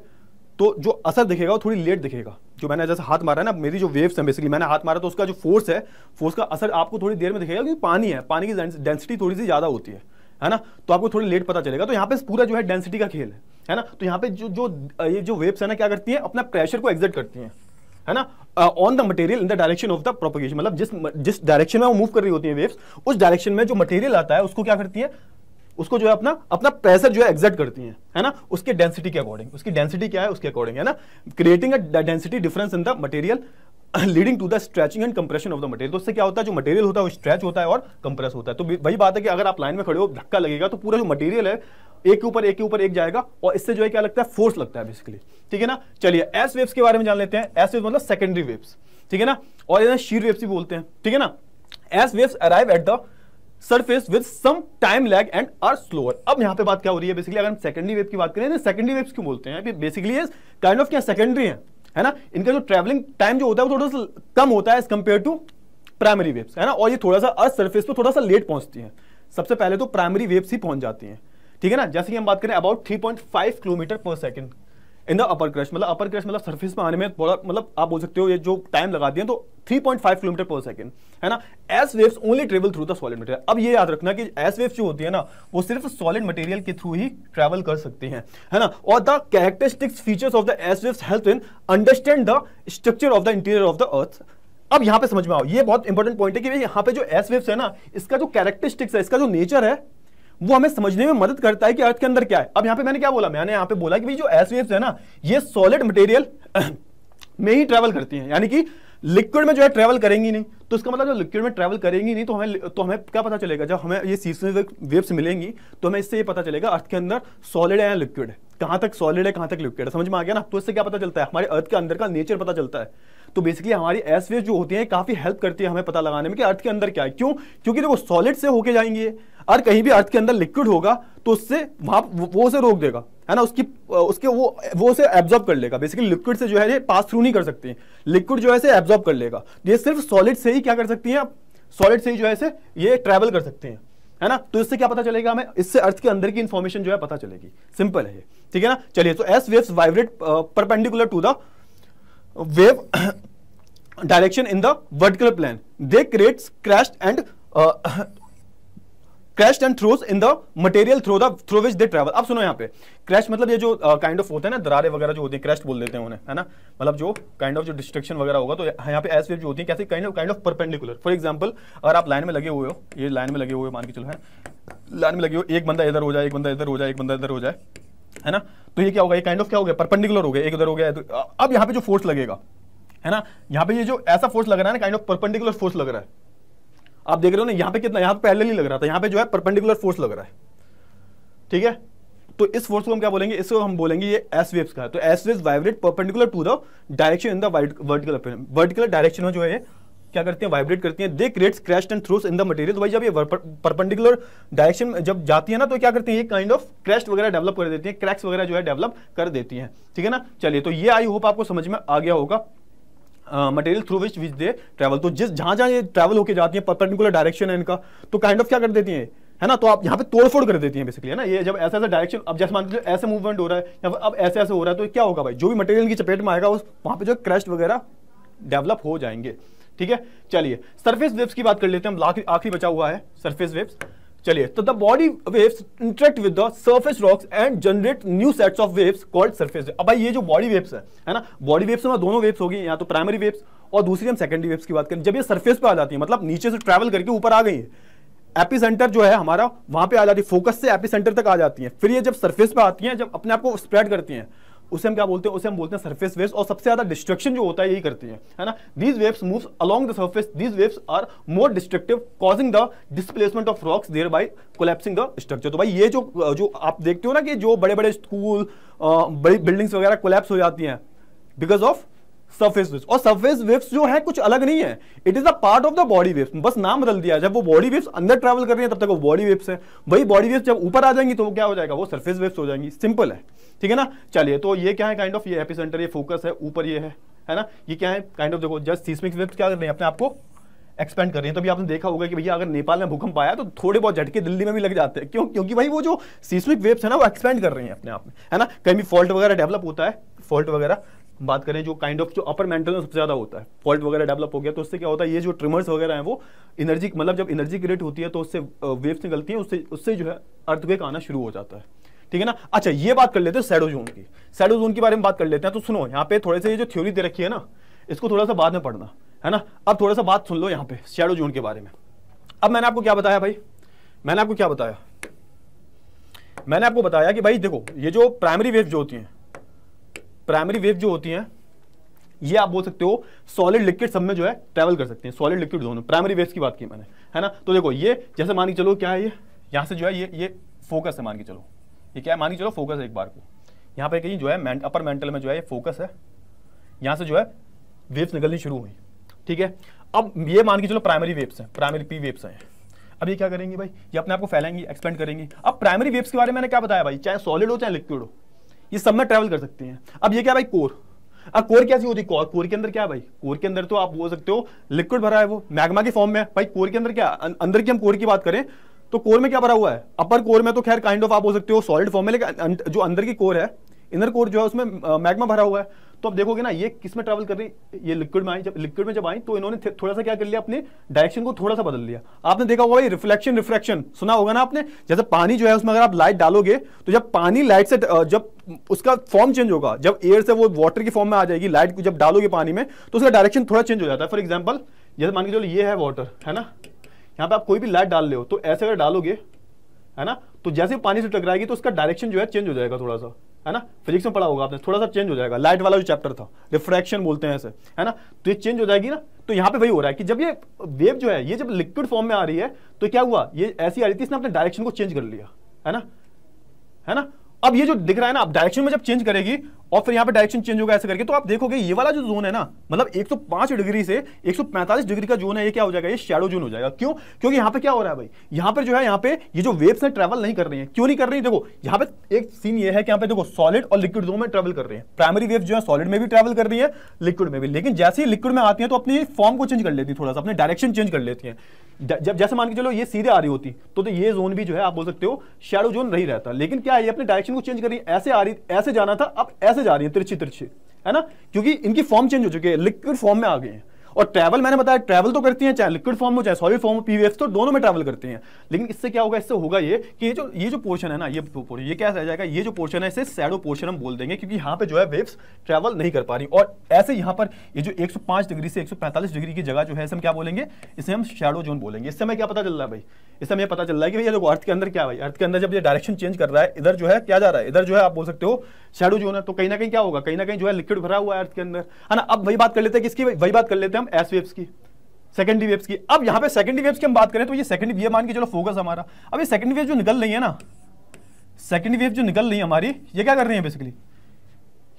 तो जो असर दिखेगा वो थोड़ी लेट दिखेगा। जो मैंने जैसे हाथ मारा है ना, मेरी जो वेव्स है बेसिकली मैंने हाथ मारा तो उसका जो फोर्स है, फोर्स का असर आपको थोड़ी देर में दिखेगा, क्योंकि पानी है, पानी की डेंसिटी थोड़ी सी ज़्यादा होती है ना, तो आपको थोड़ी लेट पता चलेगा। तो यहाँ पे पूरा जो है डेंसिटी का खेल है ना। तो यहाँ पे ये जो वेव्स है ना क्या करती हैं, अपना प्रेशर को एग्जर्ट करती हैं, है ना, on the material in the direction of the propagation. मतलब जिस डायरेक्शन में वो मूव कर रही होती है वेव्स, उस डायरेक्शन में जो मटेरियल आता है उसको क्या करती है, उसको जो है अपना प्रेशर जो है एग्जर्ट करती है ना, उसके डेंसिटी के अकॉर्डिंग। उसकी डेंसिटी क्या है उसके अकॉर्डिंग, है ना, creating a density difference in the material leading to the stretching and compression of the material. तो उससे क्या होता है, जो मटेरियल होता है वो स्ट्रेच होता है और कंप्रेस होता है। तो वही बात है कि अगर आप लाइन में खड़े हो, धक्का लगेगा तो पूरा जो मटेरियल है एक के ऊपर एक जाएगा, और इससे जो है क्या लगता है, फोर्स लगता है बेसिकली, ठीक है ना। चलिए एस वेव्स के बारे में जान लेते हैं। एस वेव्स मतलब सेकेंडरी वेव्स, ठीक है ना, और इन्हें शीर वेव्स भी बोलते हैं, ठीक है ना। S waves arrive at the surface with some time lag and are slower. अब यहाँ पे बात क्या हो रही है बेसिकली, अगर हम सेकेंडरी वेव की बात करें, सेकेंडरी वेव्स क्यों बोलते हैं, बेसिकली ये काइंड ऑफ क्या सेकेंडरी है ना। इनका जो ट्रैवलिंग टाइम जो होता है वो थोड़ा सा कम होता है as compare to primary waves, है ना, और ये थोड़ा सा अर्थ सरफेस पे थोड़ा सा लेट पहुंचती हैं। सबसे पहले तो प्राइमरी वेव्स ही पहुंच जाती हैं, ठीक है ना। जैसे कि हम बात करें अबाउट 3.5 किलोमीटर पर second in the upper crust, मतलब अपर क्रस्ट मतलब सरफेस में आने में थोड़ा, मतलब आप बोल सकते हो ये जो टाइम लगाती है तो 3.5 किलोमीटर पर सेकंड, है ना। S waves only travel through the solid material. अब ये याद रखना कि एस वेव्स जो होती है ना वो सिर्फ सॉलिड मटेरियल के थ्रू ही ट्रैवल कर सकती हैं, है ना। और the characteristics features of the S waves help in understand the structure of the interior of the earth. अब यहां पे समझ में आओ, ये बहुत इंपॉर्टेंट पॉइंट है कि यहां पे जो एस वेव्स है ना, इसका जो कैरेक्टरिस्टिक्स है, इसका जो नेचर है, वो हमें समझने में मदद करता है कि अर्थ के अंदर क्या है। अब यहां पे मैंने क्या बोला, मैंने यहां पे बोला कि भाई जो एस वेव्स है ना, ये सॉलिड मटेरियल में ही ट्रैवल करती हैं, यानी कि लिक्विड में जो है ट्रैवल करेंगी नहीं। तो इसका मतलब जो लिक्विड में ट्रैवल करेंगी नहीं, तो हमें क्या पता चलेगा, जब हमें ये सीस्मिक वेव्स मिलेंगी तो हमें इससे ये पता चलेगा अर्थ के अंदर सॉलिड है या लिक्विड है, कहां तक सॉलिड है कहां तक लिक्विड है, समझ में आ गया ना। तो इससे क्या पता चलता है, हमारे अर्थ के अंदर का नेचर पता चलता है। तो बेसिकली हमारी एस वेव जो होती है काफी हेल्प करती है हमें पता लगाने में कि अर्थ के अंदर क्या है। क्यों? क्योंकि देखो सॉलिड से होके जाएंगे, और कहीं भी अर्थ के अंदर लिक्विड होगा तो उससे वहां वो उसे रोक देगा, है ना। उसके वो उसे एब्जॉर्ब कर लेगा। बेसिकली लिक्विड से जो है ये पास थ्रू नहीं कर सकती, लिक्विड जो है इसे एब्जॉर्ब कर लेगा। ये सिर्फ सॉलिड से ही क्या कर सकती हैं, सॉलिड से ही जो है इसे ये ट्रैवल कर सकते हैं, है ना। तो इससे क्या पता चलेगा हमें, इससे अर्थ के अंदर की इंफॉर्मेशन जो है पता चलेगी। सिंपल है ये, ठीक है ना। चलिए, तो S waves vibrate perpendicular to the wave direction in the vertical plane, they creates crash and throws in the material through which they travel. अब सुनो, यहाँ पे क्रैश मतलब ये जो काइंड ऑफ होता है ना, दरारें वगैरह जो होती हैं, क्रैश बोल देते हैं उन्हें, है ना। मतलब जो काइंड ऑफ जो डिस्ट्रक्शन वगैरह होगा, तो यहाँ पे एस वेव जो होती है कैसे kind of perpendicular. For example, अगर आप लाइन में लगे हुए हो, ये लाइन में लगे हुए मान के चलो, है लाइन में लगे हो, एक बंदा इधर हो जाए, एक बंदा इधर हो जाए, एक बंदा इधर हो जाए, है ना। तो ये क्या होगा, ये काइंड ऑफ क्या हो गया, परपेंडिकुलर हो गया, एक इधर हो गया। अब यहाँ पे जो फोर्स लगेगा, है ना, यहाँ पे ये जो ऐसा फोर्स लग रहा है ना, काइंड ऑफ परपेंडिकुलर फोर्स लग रहा है। आप देख रहे हो ना, यहाँ पे कितना, यहाँ पे पैरेलल लग रहा था, यहाँ पे जो है परपेंडिकुलर फोर्स लग रहा है, ठीक है। तो इस फोर्स को हम क्या बोलेंगे, इसको हम बोलेंगे ये एस वेव्स का है। तो S waves vibrate perpendicular to the direction in the vertical direction में जो है क्या करती हैं, वाइब्रेट करती हैं। They creates crash and throws in the material. तो भाई जब ये परपेंडिकुलर डायरेक्शन में जब जाती है ना, तो क्या करती हैं, ये काइंड ऑफ क्रैश वगैरह डेवलप कर देती हैं, क्रैक्स वगैरह जो है डेवलप कर देती हैं, ठीक है ना। चलिए, तो ये आई होप आपको समझ में आ गया होगा, material through which they travel. तो जहां जहां ये ट्रैवल होके जाती है, परपेंडिकुलर डायरेक्शन है इनका, तो काइंड ऑफ क्या कर देती है ना। तो आप यहाँ पे तोड़फोड़ कर देती हैं बेसिकली, है ना। ये जब ऐसा ऐसा डायरेक्शन, अब जैसे मान लीजिए ऐसे मूवमेंट हो रहा है या अब ऐसे ऐसे हो रहा है, तो क्या होगा भाई, जो भी मटेरियल की चपेट में आएगा उस वहां पे जो क्रैश वगैरह डेवलप हो जाएंगे, ठीक है। चलिए, सरफेस वेव्स की बात कर लेते हैं हम, आखिरी बचा हुआ है सरफेस वेव्स। चलिए, तो the body waves interact with the surface rocks and generate new sets of waves called surface wave. अब भाई ये जो बॉडी वेव्स है ना, बॉडी वेव्स में दोनों वेव्स होगी, या तो प्राइमरी वेव्स और दूसरी हम सेकेंडरी वेव्स की बात करें। जब ये सरफेस पे आ जाती है, मतलब नीचे से ट्रैवल करके ऊपर आ गई है, एपिसेंटर जो है हमारा वहां पे आ जाती है, फोकस से एपिसेंटर तक आ जाती है। फिर ये जब सरफेस पे आती हैं, जब अपने आप को स्प्रेड करती हैं, उसे हम क्या बोलते हैं, उसे हम बोलते हैं सरफेस वेव्स। और सबसे ज्यादा डिस्ट्रक्शन जो होता है यही करती है ना। These waves moves along the surface, these waves are more destructive, causing the displacement of rocks, thereby collapsing the structure. तो भाई ये जो आप देखते हो ना कि जो बड़े बड़े स्कूल, बड़ी बिल्डिंग्स वगैरह कोलैप्स हो जाती हैं बिकॉज ऑफ सरफेस वेव्स। और सरफेस वेव्स जो है कुछ अलग नहीं है, it is a part of the body waves, बस नाम बदल दिया है। जब वो बॉडी वेव्स अंदर ट्रैवल कर रही है तब तक वो बॉडी वेव्स है, वही बॉडी वेव्स जब ऊपर आ जाएंगी तो वो क्या हो जाएगा, वो सरफेस वेव्स हो जाएंगी। सिंपल है, ठीक है ना। चलिए, तो ये क्या है, काइंड ऑफ ये एपिसेंटर, ये फोकस है, ऊपर ये है ना। ये क्या है, काइंड ऑफ देखो, जस्ट सीस्मिक वेव्स क्या कर रही है, अपने आप को एक्सपेंड कर रही है। तभी आपने देखा होगा कि भैया अगर नेपाल में भूकंप आया तो थोड़े बहुत झटके दिल्ली में भी लग जाते हैं। क्यों? क्योंकि भाई वो जो सीस्मिक वेव्स है ना, वो एक्सपेंड कर रही हैं अपने आप में, है ना। कहीं भी फॉल्ट वगैरह डेवलप होता है, फॉल्ट वगैरह बात करें जो काइंड ऑफ जो अपर मेंटल में सबसे ज्यादा होता है, फॉल्ट वगैरह डेवलप हो गया तो उससे क्या होता है, ये जो ट्रिमर्स वगैरह हैं वो एनर्जी, मतलब जब एनर्जी क्रिएट होती है तो उससे वेव्स निकलती हैं, उससे जो है अर्थक्वेक आना शुरू हो जाता है, ठीक है ना। अच्छा, ये बात कर लेते हैं शैडो जोन की। शैडो जोन के बारे में बात कर लेते हैं। तो सुनो, यहाँ पे थोड़े से ये जो थ्योरी दे रखी है ना, इसको थोड़ा सा बाद में पढ़ना, है ना। अब थोड़ा सा बात सुन लो यहाँ पे शैडो जोन के बारे में। अब मैंने आपको क्या बताया भाई, मैंने आपको क्या बताया, मैंने आपको बताया कि भाई देखो, ये जो प्राइमरी वेव जो होती हैं, प्राइमरी वेव जो होती हैं, ये आप बोल सकते हो सॉलिड लिक्विड सब में जो है ट्रैवल कर सकते हैं, सॉलिड लिक्विड दोनों, प्राइमरी वेव्स की बात की मैंने, है ना। तो देखो, ये जैसे मान के चलो क्या है, ये यहाँ से जो है ये फोकस है, मान के चलो ये क्या है, मान के चलो फोकस है एक बार को, यहाँ पे कहीं जो है अपर मेंटल में जो है ये फोकस है, यहाँ से जो है वेव्स निकलनी शुरू हुई, ठीक है। अब ये मान के चलो प्राइमरी वेव्स हैं, प्राइमरी पी वेव्स हैं। अब ये क्या करेंगी भाई, ये अपने आप को फैलाएंगी, एक्सपेंड करेंगी। अब प्राइमरी वेव्स के बारे में मैंने क्या बताया भाई, चाहे सॉलिड हो चाहे लिक्विड हो, ये सब में ट्रैवल कर सकती हैं। अब ये क्या भाई, कोर। अब कोर कैसी होती है, कोर के अंदर क्या है भाई, कोर के अंदर तो आप बोल सकते हो लिक्विड भरा है, वो मैग्मा की फॉर्म में भाई। कोर के अंदर क्या, अंदर की हम कोर की बात करें तो कोर में क्या भरा हुआ है, अपर कोर में तो खैर काइंड ऑफ आप बोल सकते हो सॉलिड फॉर्म में, लेकिन जो अंदर की कोर है इनर कोर जो है उसमें मैग्मा भरा हुआ है। तो अब देखोगे ना ये किस में ट्रैवल कर रही है, ये लिक्विड में आई, जब लिक्विड में जब आई तो इन्होंने थोड़ा सा क्या कर लिया, अपने डायरेक्शन को थोड़ा सा बदल लिया। आपने देखा होगा भाई रिफ्लेक्शन रिफ्रैक्शन सुना होगा ना आपने, जैसे पानी जो है उसमें अगर आप लाइट डालोगे तो जब पानी लाइट से जब उसका फॉर्म चेंज होगा, जब एयर से वो वाटर की फॉर्म में आ जाएगी, लाइट को जब डालोगे पानी में तो उसका डायरेक्शन थोड़ा चेंज हो जाता है। फॉर एग्जाम्पल जैसे मान के चलो ये है वाटर है ना, यहाँ पे आप कोई भी लाइट डाल रहे हो तो ऐसे अगर डालोगे है ना, तो जैसे पानी से टकराएगी तो उसका डायरेक्शन जो है चेंज हो जाएगा थोड़ा सा, है ना, फिजिक्स में पढ़ा होगा आपने, थोड़ा सा चेंज हो जाएगा। लाइट वाला जो चैप्टर था रिफ्रैक्शन बोलते हैं ऐसे, है ना, तो ये चेंज हो जाएगी ना। तो यहाँ पे वही हो रहा है कि जब ये वेव जो है ये जब लिक्विड फॉर्म में आ रही है तो क्या हुआ, ये ऐसी आ रही थी, इसने अपने डायरेक्शन को चेंज कर लिया, है ना, है ना। अब ये जो दिख रहा है ना, अब डायरेक्शन में जब चेंज करेगी और फिर यहाँ पे डायरेक्शन चेंज होगा ऐसे करके, तो आप देखोगे ये वाला जो जोन है ना, मतलब 105 डिग्री से 145 डिग्री का जोन है, ये क्या हो जाएगा, ये शैडो जोन हो जाएगा। क्यों? क्योंकि यहाँ पे क्या हो रहा है भाई, यहाँ पे जो है, यहाँ पे ये जो वेव्स है ट्रैवल नहीं कर रही है। क्यों नहीं कर रही? देखो यहाँ पे एक सीन ये है कि यहाँ पे देखो सॉलिड और लिक्विड दोनों में ट्रैवल कर रही है। प्राइमरी वेव जो है सॉलिड में भी ट्रैवल कर रही है, लिक्विड में भी, लेकिन जैसे ही लिक्विड में आती है तो अपनी फॉर्म को चेंज कर लेती है, थोड़ा सा अपने डायरेक्शन चेंज कर लेती है। जब जैसे मान के चलो ये सीधे आ रही होती तो ये जोन भी जो है आप बोल सकते हो शैडो जोन नहीं रहता, लेकिन क्या है ये अपने डायरेक्शन को चेंज कर रही है, ऐसे आ रही, ऐसे जाना था अब ऐसे जा रही है तिरछी तिरछी, है ना, क्योंकि इनकी फॉर्म चेंज हो चुकी है, लिक्विड फॉर्म में आ गए हैं। और ट्रैवल मैंने बताया ट्रैवल तो करती हैं, चाहे लिक्विड फॉर्म हो चाहे सॉलिड फॉर्म हो, पीवीएफ तो दोनों में ट्रैवल करती हैं। लेकिन इससे क्या होगा, इससे होगा ये कि ये जो पोर्शन है ना, ये क्या रह जाएगा, ये जो पोर्शन है इसे शैडो पोर्शन हम बोल देंगे, क्योंकि यहाँ पे जो है वेव्स ट्रैवल नहीं कर पा रही। और ऐसे यहाँ पर ये जो 105 डिग्री से 145 डिग्री की जगह जो है इसे हम क्या बोलेंगे, इसे हम शैडो जोन बोलेंगे। इससे हमें क्या पता चल रहा है भाई, इससे हमें पता चल रहा है कि भैया देखो अर्थ के अंदर क्या है, अर्थ के अंदर जब ये डायरेक्शन चेंज कर रहा है, इधर जो है क्या जा रहा है, इधर जो है आप बोल सकते हो शैडो जोन है, तो कहीं ना कहीं क्या होगा, कहीं ना कहीं जो है लिक्विड भरा हुआ है अर्थ के अंदर, है ना। अब वही बात कर लेते हैं किसकी, वही बात कर लेते हैं हम एस वेव्स की, सेकेंडरी वेव्स की। अब यहाँ पे सेकेंडरी वेव्स की हम बात करें तो ये सेकेंडरी वेव मान के चलो फोकस हमारा, अब ये सेकेंडरी वेव जो निकल रही है ना, सेकेंडरी वेव जो निकल रही है हमारी, ये क्या कर रही है बेसिकली,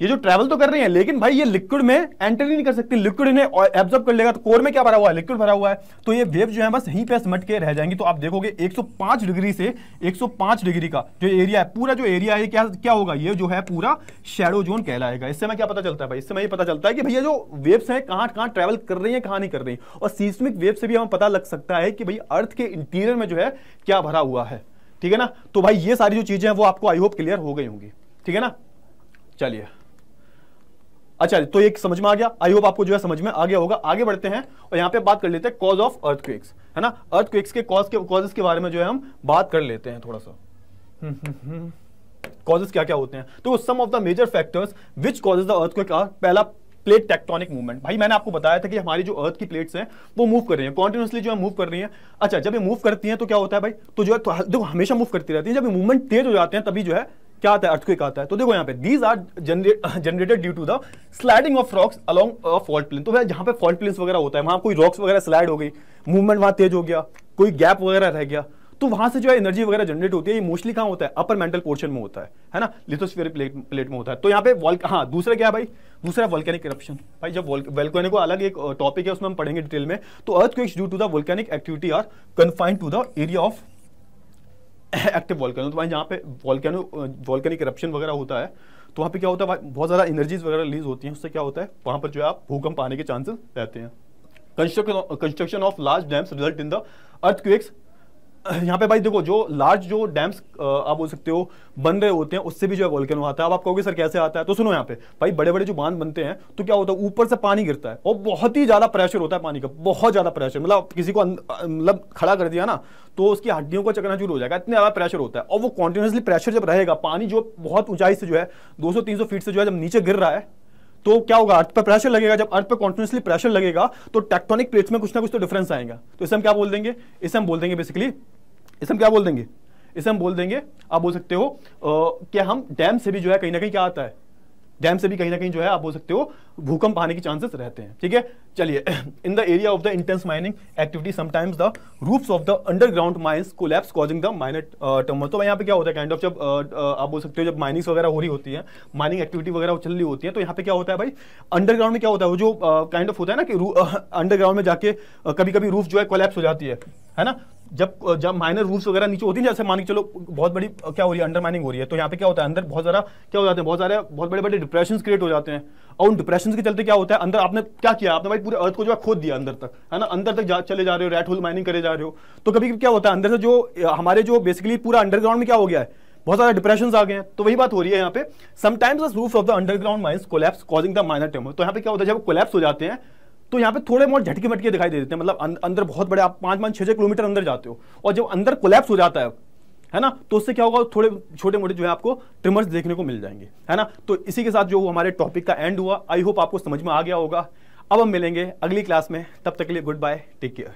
ये जो ट्रैवल तो कर रही है, लेकिन भाई ये लिक्विड में एंटर ही नहीं कर सकती, लिक्विड इन्हें एब्जॉर्ब कर लेगा। तो कोर में क्या भरा हुआ है, लिक्विड भरा हुआ है, तो ये वेव जो है बस यहीं पे सिमट के रह जाएंगी। तो आप देखोगे 105 डिग्री से 105 डिग्री का जो एरिया है, पूरा जो एरिया है क्या होगा, ये जो है पूरा शैडो जोन कहलाएगा। इससे हमें क्या पता चलता है भाई, इससे हमें ये पता चलता है कि भैया जो वेव्स हैं कहाँ ट्रैवल कर रही है, कहाँ नहीं कर रही। और सीस्मिक वेव से भी हमें पता लग सकता है कि भाई अर्थ के इंटीरियर में जो है क्या भरा हुआ है, ठीक है ना। तो भाई ये सारी जो चीजें हैं वो आपको आई होप क्लियर हो गई होंगी, ठीक है ना। चलिए अच्छा, तो एक समझ में आ गया, आई होप आपको जो है समझ में आ गया होगा। आगे बढ़ते हैं और यहाँ पे बात कर लेते हैं कॉज ऑफ अर्थक्वेक्स, है ना। अर्थक्वेक्स के कॉजेस के बारे में जो है हम बात कर लेते हैं थोड़ा सा। कॉजेस क्या क्या होते हैं, तो some of the major factors which causes the earthquake are, पहला प्लेट टेक्टोनिक मूवमेंट। भाई मैंने आपको बताया था कि हमारी जो अर्थ की प्लेट्स हैं वो मूव कर रही हैं, कॉन्टिन्यूसली जो है मूव कर रही हैं। अच्छा, जब ये मूव करती हैं तो क्या होता है भाई, तो जो है देखो हमेशा मूव करती रहती है, जब ये मूवमेंट तेज हो जाते हैं तभी जो है क्या आता है, अर्थक्वेक आता है। तो देखो यहाँ पे these are generated due to the sliding of rocks along a fault plane. तो जहाँ पे फॉल्ट प्लेन्स वगैरह होता है, वहां कोई रॉक्स वगैरह स्लाइड हो गई, मूवमेंट वहां तेज हो गया, कोई गैप वगैरह रह गया, तो वहां से जो है एनर्जी वगैरह जनरेट होती है। ये मोस्टली कहाँ होता है, अपर मेंटल पोर्शन में होता है ना, लिथोस्फीयर प्लेट में होता है। तो यहाँ पे हाँ दूसरा क्या है भाई, दूसरा वोल्केनिक इरप्शन। भाई जब वोल्केनो को अलग एक टॉपिक है, उसमें हम पढ़ेंगे डिटेल में। तो earthquakes due to the volcanic activity are confined to the area of active volcano. तो भाई जहाँ पे वोल्केनिक इरप्शन वगैरह होता है तो वहाँ पे क्या होता है, बहुत ज़्यादा एनर्जीज वगैरह रिलीज होती हैं, उससे क्या होता है वहाँ पर जो है आप भूकंप आने के चांसेस रहते हैं। Construction of large dams result in the earthquakes. यहाँ पे भाई देखो जो लार्ज जो डैम्स आप बोल सकते हो बन रहे होते हैं, उससे भी जो है वोल्केनो आता है। अब आप कहोगे सर कैसे आता है, तो सुनो यहाँ पे भाई बड़े बड़े जो बांध बनते हैं तो क्या होता है, ऊपर से पानी गिरता है और बहुत ही ज्यादा प्रेशर होता है पानी का, बहुत ज्यादा प्रेशर, मतलब किसी को मतलब खड़ा कर दिया ना तो उसकी हड्डियों को चकनाचूर हो जाएगा, इतने ज्यादा प्रेशर होता है। और वो कॉन्टिन्यूसली प्रेशर जब रहेगा, पानी जो बहुत ऊंचाई से जो है 200-300 फीट से जो है जब नीचे गिर रहा है तो क्या होगा, अर्थ पर प्रेशर लगेगा। जब अर्थ पर कॉन्टिन्यूसली प्रेशर लगेगा तो टेक्टोनिक प्लेट्स में कुछ ना कुछ तो डिफरेंस आएगा। तो इसे हम क्या बोल देंगे, इसे हम बोल देंगे बेसिकली, इसे हम क्या बोल देंगे, इसे हम बोल देंगे, आप बोल सकते हो कि हम डैम से भी जो है कहीं ना कहीं क्या आता है, डैम से भी कहीं ना कहीं जो है आप बोल सकते हो भूकंप आने के चांसेस रहते हैं, ठीक है। चलिए, in the area of the intense mining activity sometimes the roofs of the underground mines collapse causing the minor टर्मर। तो यहाँ पे क्या होता है, काइंड ऑफ जब आप बोल सकते हो जब माइनिंग्स वगैरह हो रही होती है, माइनिंग एक्टिविटी वगैरह चल रही होती है, तो यहाँ पे क्या होता है भाई, अंडरग्राउंड में क्या होता है, वो जो काइंड ऑफ होता है ना कि अंडरग्राउंड में जाके कभी कभी रूफ जो है कोलैप्स हो जाती है ना। जब माइनर रूफ्स वगैरह नीचे होती है, जैसे मान के चलो बहुत बड़ी क्या हो रही है, अंडर माइनिंग हो रही है, तो यहाँ पे क्या होता है अंदर बहुत ज़्यादा क्या हो जाते हैं, बहुत बड़े बड़े डिप्रेशन क्रिएट हो जाते हैं। और उन डिप्रेशन के चलते क्या होता है, अंदर आपने क्या किया, आपने भाई पूरे अर्थ को जो है खोद दिया अंदर तक, है ना, अंदर तक चले जा रहे हो, रैट होल माइनिंग करे जा रहे हो। तो कभी क्या होता है अंदर से जो हमारे जो बेसिकली पूरा अंडरग्राउंड में क्या हो गया है, बहुत सारे डिप्रेशन आ गए हैं। तो वही बात हो रही है यहाँ पे, sometimes the roof of the underground mines collapse causing the minor tremor. तो यहाँ पे क्या होता है, जब कोलैप्स हो जाते हैं तो यहाँ पे थोड़े बहुत झटके मटके दिखाई दे देते हैं, मतलब अंदर बहुत बड़े, आप 5-6 किलोमीटर अंदर जाते हो और जब अंदर कोलैप्स हो जाता है ना, तो उससे क्या होगा, थोड़े छोटे मोटे जो है आपको ट्रिमर्स देखने को मिल जाएंगे, है ना। तो इसी के साथ जो हमारे टॉपिक का एंड हुआ, आई होप आपको समझ में आ गया होगा। अब हम मिलेंगे अगली क्लास में, तब तक के लिए गुड बाय, टेक केयर।